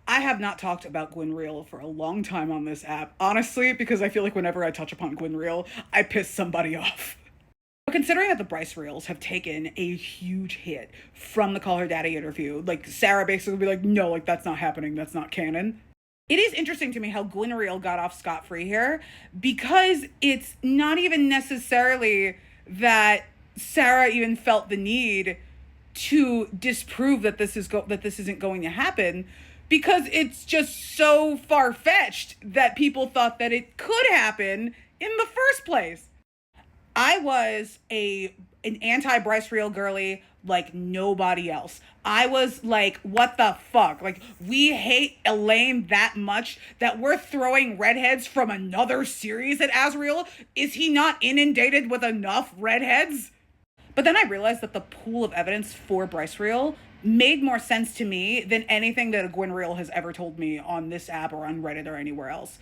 I have not talked about Gwynriel for a long time on this app, honestly, because I feel like whenever I touch upon Gwynriel, I piss somebody off. But considering that the Bryce reels have taken a huge hit from the Call Her Daddy interview, like Sarah basically be like, no, like that's not happening, that's not canon. It is interesting to me how Gwynriel got off scot free here because it's not even necessarily that Sarah even felt the need to disprove that that this isn't going to happen because it's just so far fetched that people thought that it could happen in the first place. I was a an anti Bryce Real girly like nobody else. I was like, what the fuck? Like, we hate Elaine that much that we're throwing redheads from another series at Asriel? Is he not inundated with enough redheads? But then I realized that the pool of evidence for Bryce Real made more sense to me than anything that a Gwynriel has ever told me on this app or on Reddit or anywhere else.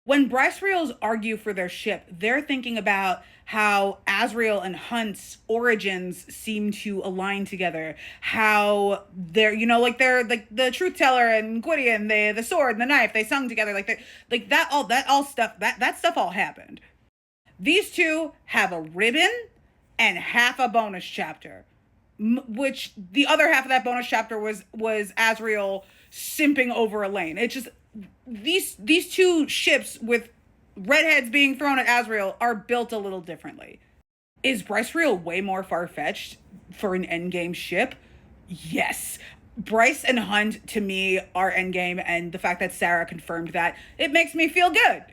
When Bryce Reels argue for their ship, they're thinking about how Asriel and Hunt's origins seem to align together. How they're, they're like the truth teller and Gwydion, the sword and the knife, they sung together like that all stuff that stuff all happened. These two have a ribbon and half a bonus chapter, which the other half of that bonus chapter was Asriel simping over Elaine. It's just these two ships with redheads being thrown at Asriel are built a little differently. Is Bryce Real way more far-fetched for an endgame ship? Yes. Bryce and Hunt, to me, are endgame, and the fact that Sarah confirmed that, it makes me feel good.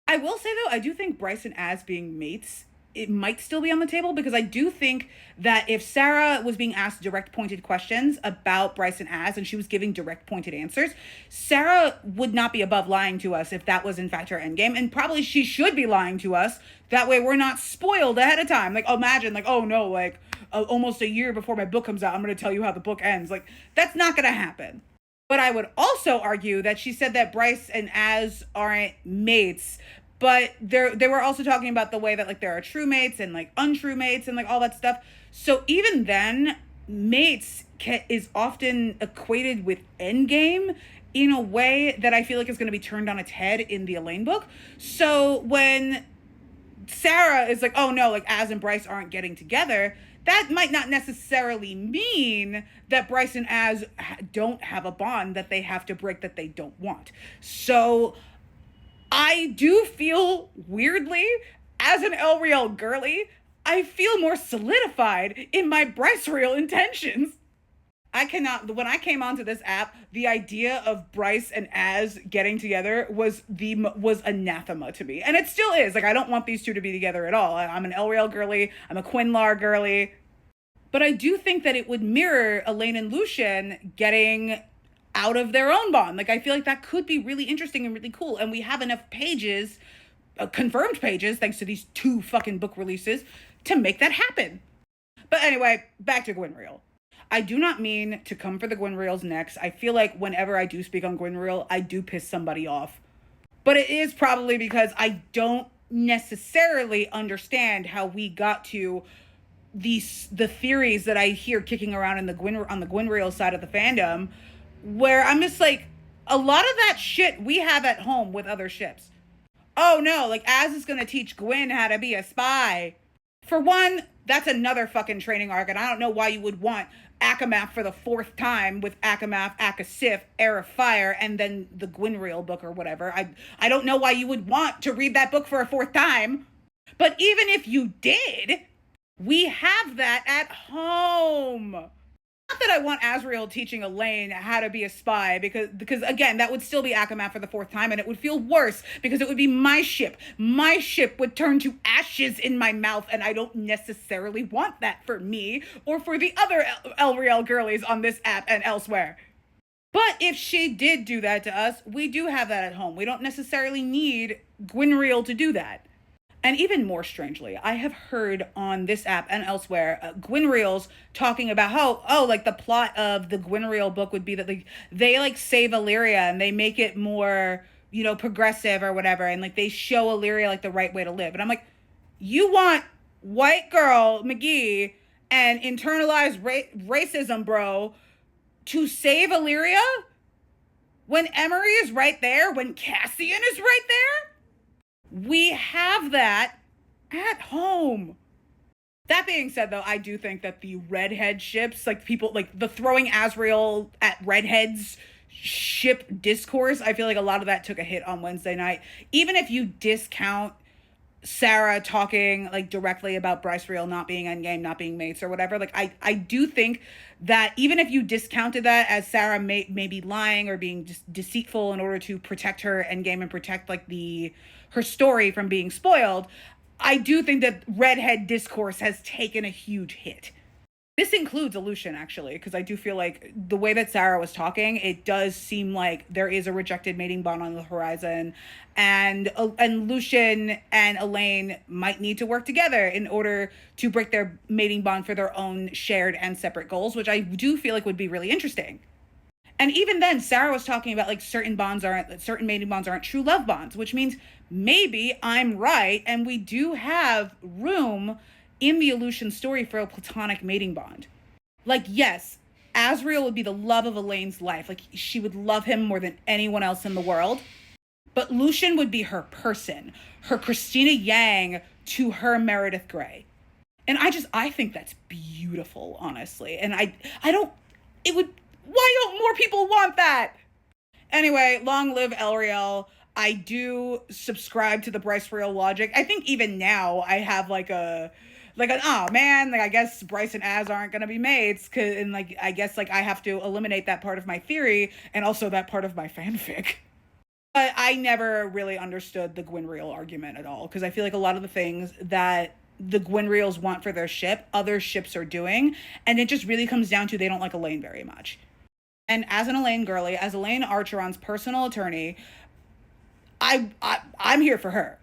I will say, though, I do think Bryce and Az being mates, it might still be on the table because I do think that if Sarah was being asked direct pointed questions about Bryce and Az and she was giving direct pointed answers, Sarah would not be above lying to us if that was in fact her endgame. And probably she should be lying to us. That way we're not spoiled ahead of time. Like, imagine, like, oh no, like almost a year before my book comes out, I'm going to tell you how the book ends. Like, that's not going to happen. But I would also argue that she said that Bryce and Az aren't mates, but they were also talking about the way that like there are true mates and like untrue mates and like all that stuff. So even then, mates is often equated with endgame in a way that I feel like is going to be turned on its head in the Elaine book. So when Sarah is like, oh no, like Az and Bryce aren't getting together, that might not necessarily mean that Bryce and Az don't have a bond that they have to break that they don't want. So I do feel weirdly, as an Elriel girly, I feel more solidified in my Bryce Real intentions. I cannot. When I came onto this app, the idea of Bryce and Az getting together was anathema to me, and it still is. Like, I don't want these two to be together at all. I'm an Elriel girly. I'm a Quinlar girly. But I do think that it would mirror Elaine and Lucien getting out of their own bond. Like, I feel like that could be really interesting and really cool. And we have enough pages, confirmed pages, thanks to these two fucking book releases, to make that happen. But anyway, back to Gwynriel. I do not mean to come for the Gwynriel's next. I feel like whenever I do speak on Gwynriel, I do piss somebody off. But it is probably because I don't necessarily understand how we got to the theories that I hear kicking around in on the Gwynriel side of the fandom, where I'm just like, a lot of that shit we have at home with other ships. Oh no, like Az is gonna teach Gwyn how to be a spy. For one, that's another fucking training arc, and I don't know why you would want Akamath for the fourth time with Akamath, Akasif, Heir of Fire, and then the Gwynriel book or whatever. I don't know why you would want to read that book for a fourth time. But even if you did, we have that at home. Not that I want Asriel teaching Elaine how to be a spy, because again, that would still be Akamath for the fourth time, and it would feel worse because it would be my ship. My ship would turn to ashes in my mouth, and I don't necessarily want that for me or for the other Elriel girlies on this app and elsewhere. But if she did do that to us, we do have that at home. We don't necessarily need Gwynriel to do that. And even more strangely, I have heard on this app and elsewhere, Gwynriels talking about how, oh, like the plot of the Gwynriel book would be that like they like save Illyria and they make it more, progressive or whatever. And like they show Illyria like the right way to live. And I'm like, you want white girl McGee and internalized racism, bro, to save Illyria? When Emery is right there, when Cassian is right there, we have that at home. That being said, though, I do think that the redhead ships, like people, like the throwing Azriel at redheads ship discourse, I feel like a lot of that took a hit on Wednesday night. Even if you discount Sarah talking like directly about Bryce Real not being endgame, not being mates or whatever. Like I do think that even if you discounted that as Sarah may be lying or being just deceitful in order to protect her endgame and protect like the her story from being spoiled, I do think that redhead discourse has taken a huge hit. This includes Aleutian, actually, because I do feel like the way that Sarah was talking, it does seem like there is a rejected mating bond on the horizon, and Lucian and Elaine might need to work together in order to break their mating bond for their own shared and separate goals, which I do feel like would be really interesting. And even then, Sarah was talking about like certain mating bonds aren't true love bonds, which means maybe I'm right, and we do have room in the Aleutian story for a platonic mating bond. Like, yes, Azriel would be the love of Elaine's life. Like, she would love him more than anyone else in the world. But Lucian would be her person, her Christina Yang to her Meredith Grey. And I think that's beautiful, honestly. And I don't, it would, why don't more people want that? Anyway, long live Elriel. I do subscribe to the Bryce Real logic. I think even now I have like an oh man, like I guess Bryce and Az aren't gonna be mates, and like I guess like I have to eliminate that part of my theory and also that part of my fanfic. But I never really understood the Gwynriel argument at all, because I feel like a lot of the things that the Gwynriels want for their ship, other ships are doing, and it just really comes down to they don't like Elaine very much. And as an Elaine girly, as Elaine Archeron's personal attorney, I'm here for her.